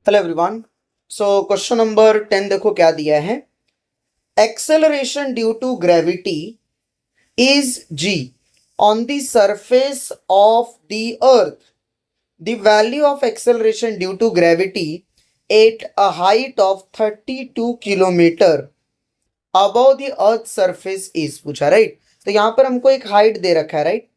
Hello everyone. So question number 10 देखो क्या दिया है। Acceleration due to gravity is g on the surface of the earth. The value of acceleration due to gravity at a height of 32 kilometre above the earth surface is पूछा, right. तो यहां पर हमको एक हाइट दे रखा है, right.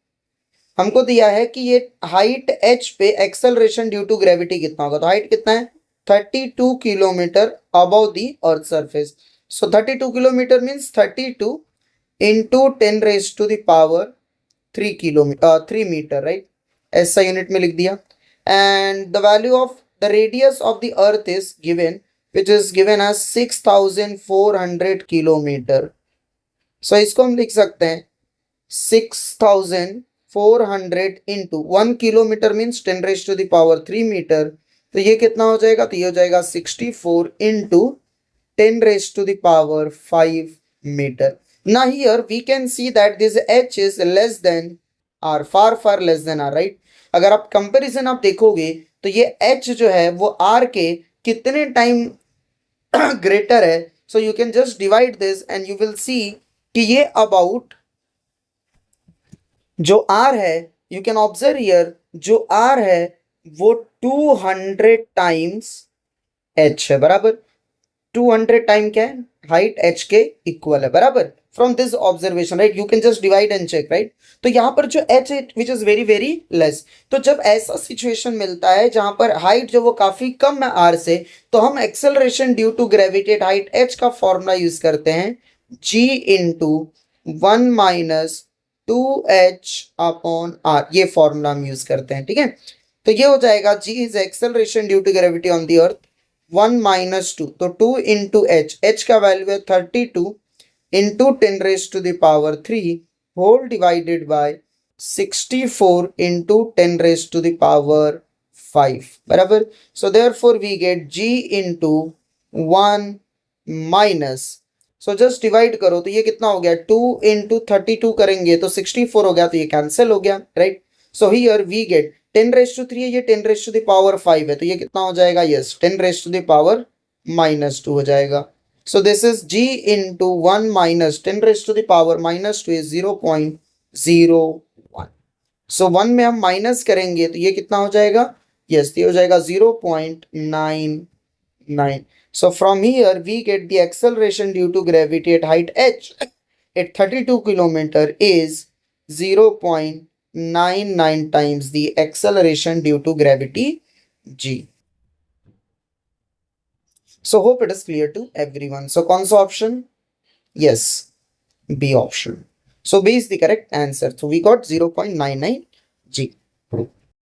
हमको दिया है कि ये हाइट h पे एक्सेलरेशन ड्यू टू ग्रेविटी कितना होगा। तो हाइट कितना है 32 kilometre above the earth surface. So 32 kilometre means 32 into 10 raise to the power 3 kilometre 3 metre, right. ऐसा यूनिट में लिख दिया। And the value of the radius of the earth is given which is given as 6400 kilometre. So इसको हम लिख सकते हैं 6400 into 1 kilometre means 10 raise to the power 3 metre. तो ये कितना हो जाएगा, तो ये हो जाएगा 64 into 10 raise to the power 5 metre. Now here we can see that this h is less than r, far less than r, right। अगर आप कंपैरिजन आप देखोगे तो ये h जो है वो r के कितने टाइम ग्रेटर है। So you can just divide this and you will see कि ये अबाउट जो r है, यू कैन ऑब्जर्व हियर जो r है वो 200 टाइम्स h है, बराबर। 200 टाइम क्या है, हाइट h के इक्वल है, बराबर। From this observation, right, you can just divide and check, right. तो यहां पर जो h है which is very very less. तो जब ऐसा सिचुएशन मिलता है जहां पर हाइट जो वो काफी कम है r से, तो हम acceleration due to gravity at height h का फॉर्मूला यूज करते हैं g into 1 minus 2h upon r। ये फॉर्मूला हम यूज करते हैं, ठीक है। तो ये हो जाएगा g is acceleration due to gravity on the earth 1 minus 2, तो 2 इंटू h का वैल्यू है 32 into 10 raise to the power 3 whole divided by 64 into 10 raise to the power 5, बराबर। So therefore we get g into 1 minus, so just divide करो तो ये कितना हो गया 2 इंटू 32 करेंगे तो 64 हो गया, तो ये कैंसिल हो गया, right. So here we get 10 raise to 3 है, ये 10 रेज टू द पावर 5 है, तो ये कितना हो जाएगा, yes 10 raise to the power -2 हो जाएगा। So this is g into 1 minus 10 raise to the power -2 is 0.01। सो 1 में हम माइनस करेंगे तो ये कितना हो जाएगा, यस ये हो जाएगा 0.99। So from here we get the acceleration due to gravity at height h at 32 kilometre is 0.99 times the acceleration due to gravity g. So hope it is clear to everyone. So कौन सा option? Yes, B option. So B is the correct answer. So we got 0.99 g.